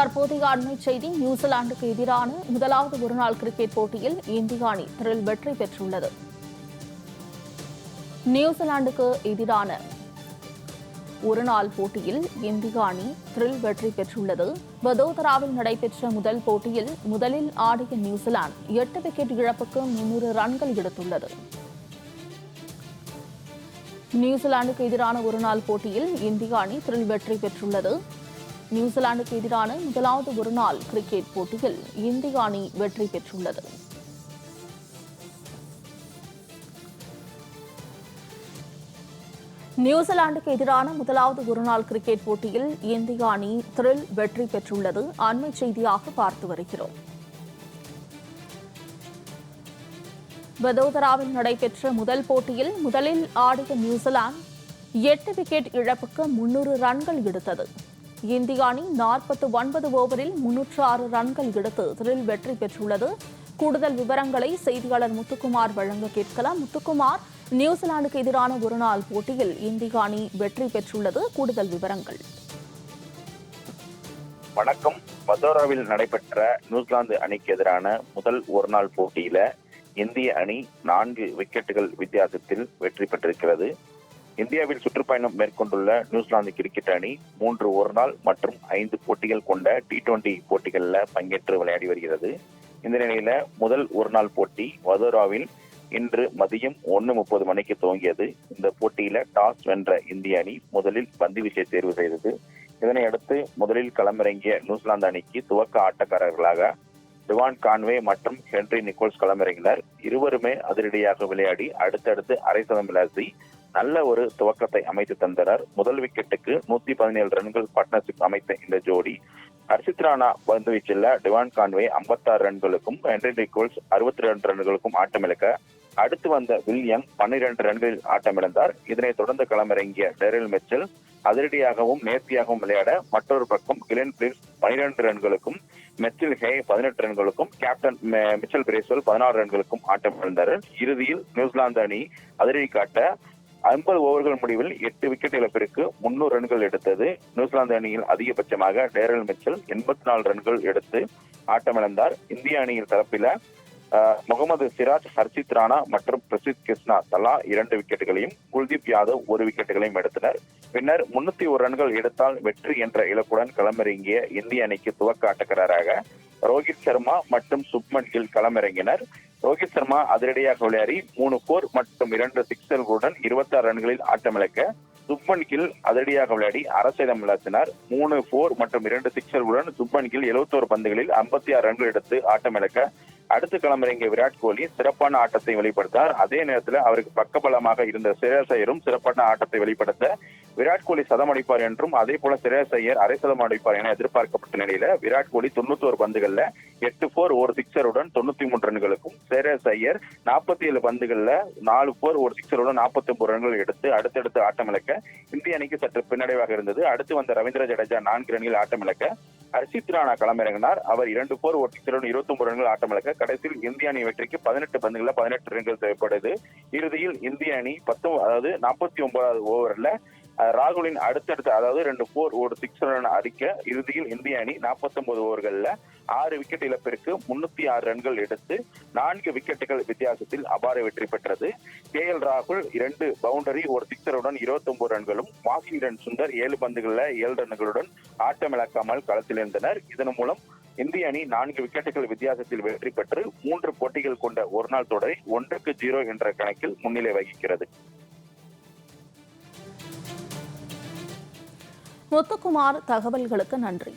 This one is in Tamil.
தற்போதைய அண்மை செய்தி. நியூசிலாந்துக்கு எதிரான முதலாவது ஒருநாள் கிரிக்கெட் போட்டியில் இந்திய அணி த்ரில் வெற்றி பெற்றுள்ளது. நியூசிலாந்துக்கு எதிரான ஒருநாள் போட்டியில் இந்திய அணி த்ரில் வெற்றி பெற்றுள்ளது. வதோதராவில் நடைபெற்ற முதல் போட்டியில் முதலில் ஆடிய நியூசிலாந்து 8 விக்கெட் இழப்புக்கு 300 ரன்கள் எடுத்துள்ளது. நியூசிலாந்துக்கு எதிரான ஒருநாள் போட்டியில் இந்திய அணி த்ரில் வெற்றி பெற்றுள்ளது. நியூசிலாந்துக்கு எதிரான முதலாவது ஒருநாள் கிரிக்கெட் போட்டியில் இந்திய அணி வெற்றி பெற்றுள்ளது. நியூசிலாந்துக்கு எதிரான முதலாவது ஒருநாள் கிரிக்கெட் போட்டியில் இந்திய அணி த்ரில் வெற்றி பெற்றுள்ளது. அண்மை செய்தியாக பார்த்து வருகிறோம். வதோதராவில் நடைபெற்ற முதல் போட்டியில் முதலில் ஆடிய நியூசிலாந்து 8 விக்கெட் இழப்புக்கு 300 ரன்கள் எடுத்தது. இந்திய அணி 49 ஓவரில் 306 ரன்கள் எடுத்து த்ரில் வெற்றி பெற்றுள்ளது. கூடுதல் விவரங்களை செய்தியாளர் முத்துக்குமார் வழங்க கேட்கலாம். முத்துக்குமார், நியூசிலாந்துக்கு எதிரான ஒருநாள் போட்டியில் இந்திய அணி வெற்றி பெற்றுள்ளது. கூடுதல் விவரங்கள். வணக்கம். வதோராவில் நடைபெற்ற நியூசிலாந்து அணிக்கு எதிரான முதல் ஒருநாள் போட்டியில இந்திய அணி 4 விக்கெட்டுகள் வித்தியாசத்தில் வெற்றி பெற்றிருக்கிறது. இந்தியாவில் சுற்றுப்பயணம் மேற்கொண்டுள்ள நியூசிலாந்து கிரிக்கெட் அணி 3 ஒருநாள் மற்றும் 5 போட்டிகள் கொண்ட T20 போட்டிகளில் பங்கேற்று விளையாடி வருகிறது. இந்த நிலையில முதல் ஒருநாள் போட்டி வதோராவில் இன்று மதியம் 1:30 மணிக்கு துவங்கியது. இந்த போட்டியில டாஸ் வென்ற இந்திய அணி முதலில் பந்து வீச்சை தேர்வு செய்தது. இதனை அடுத்து முதலில் களமிறங்கிய நியூசிலாந்து அணிக்கு துவக்க ஆட்டக்காரர்களாக டிவான் கான்வே மற்றும் ஹென்றி நிக்கோல்ஸ் களமிறங்கினர். இருவருமே அதிரடியாக விளையாடி அடுத்தடுத்து அரை சதம் விளாசி நல்ல ஒரு துவக்கத்தை அமைத்து தந்தனர். முதல் விக்கெட்டுக்கு 117 ரன்கள் பார்ட்னர்ஷிப் அமைத்த இந்த ஜோடி ஹர்ஷித் ராணா பந்து வீச்சில் டிவான் கான்வே 56 ரன்களுக்கும் ஹென்றி நிக்கோல்ஸ் 62 ரன்களுக்கும் ஆட்டமிழக்க அடுத்து வந்த வில்லியம் 12 ரன்களில் ஆட்டமிழந்தார். இதனைத் தொடர்ந்து களமிறங்கிய டெரில் மிச்சல் அதிரடியாகவும் நேர்த்தியாகவும் விளையாட மற்றொரு பக்கம் கிளென் பிலிப்ஸ் 12 ரன்களுக்கும் மெச்சில் ஹே 18 ரன்களுக்கும் கேப்டன் மிச்சல் பிரேஸ்வெல் 16 ரன்களுக்கும் ஆட்டமிழந்தார். இறுதியில் நியூசிலாந்து அணி அதிரடி காட்ட 50 ஓவர்கள் முடிவில் 8 விக்கெட் இழப்பிற்கு 300 ரன்கள் எடுத்தது. நியூசிலாந்து அணியில் அதிகபட்சமாக டேரல் மிச்சல் 84 ரன்கள் எடுத்து ஆட்டமிழந்தார். இந்திய அணியில் தரப்பில முகமது சிராஜ், ஹர்ஷித் ராணா மற்றும் பிரசித் கிருஷ்ணா தலா 2 விக்கெட்டுகளையும் குல்தீப் யாதவ் 1 விக்கெட்டுகளையும் எடுத்தனர். பின்னர் 301 ரன்கள் எடுத்தால் வெற்றி என்ற இலக்குடன் களமிறங்கிய இந்திய அணிக்கு துவக்க ஆட்டக்காரராக ரோஹித் சர்மா மற்றும் சுப்மன் கில் களமிறங்கினர். ரோஹித் சர்மா அதிரடியாக விளையாடி 3 4 மற்றும் 2 சிக்ஸர்களுடன் 26 ரன்களில் ஆட்டமிழக்க சுப்மன் கில் அதிரடியாக விளையாடி அரை சதம் விளாசினார். 3 4 மற்றும் 2 சிக்ஸர்களுடன் சுப்மன் கில் 71 பந்துகளில் 56 ரன்கள் எடுத்து ஆட்டமிழக்க அடுத்து களமிறங்கிய விராட் கோலி சிறப்பான ஆட்டத்தை வெளிப்படுத்தார். அதே நேரத்தில் அவருக்கு பக்கபலமாக இருந்த ஸ்ரேயஸ் ஐயரும் சிறப்பான ஆட்டத்தை வெளிப்படுத்த விராட் கோலி சதம் அடிப்பார் என்றும் அதே போல ஸ்ரேயஸ் ஐயர் அரை சதம் அடிப்பார் என எதிர்பார்க்கப்பட்ட நிலையில விராட் கோலி 91 பந்துகள்ல 8 4 1 சிக்ஸருடன் 93 ரன்களுக்கும் ஸ்ரேயஸ் ஐயர் 47 பந்துகள்ல 4 4 1 சிக்ஸருடன் 49 ரன்கள் எடுத்து அடுத்தடுத்து ஆட்டமிழக்க இந்திய அணிக்கு சற்று பின்னடைவாக இருந்தது. அடுத்து வந்த ரவீந்திர ஜடேஜா 4 ரன்களில் ஆட்டமிழக்க ஹர்ஷித் ராணா களமிறங்கினார். அவர் 2 4 1 சிக்ஸருடன் 29 ரன்கள் ஆட்டமிழக்க கடைசியில் இந்திய அணி வெற்றிக்கு 18 பந்துகளில் 18 ரன்கள் தேவைப்படுது. இறுதியில் இந்திய அணி 49வது ஓவர்ல ராகுலின் அடுத்தடுத்து 2 4 1 சிக்ஸருடன் அடிக்க இறுதியில் இந்திய அணி 49 ஓவர்கள்ல 6 விக்கெட் இழப்பிற்கு 306 ரன்கள் எடுத்து 4 விக்கெட்டுகள் வித்தியாசத்தில் அபார வெற்றி பெற்றது. KL ராகுல் 2 பவுண்டரி 1 சிக்ஸருடன் 29 ரன்களும், வாஷிங்டன் சுந்தர் 7 பந்துகள்ல 7 ரன்களுடன் ஆட்டமிழக்காமல் களத்தில் இருந்தனர். இதன் மூலம் இந்திய அணி 4 விக்கெட்டுகள் வித்தியாசத்தில் வெற்றி பெற்று 3 போட்டிகள் கொண்ட ஒருநாள் தொடரை 1-0 என்ற கணக்கில் முன்னிலை வகிக்கிறது. முத்துக்குமார், தகவல்களுக்கு நன்றி.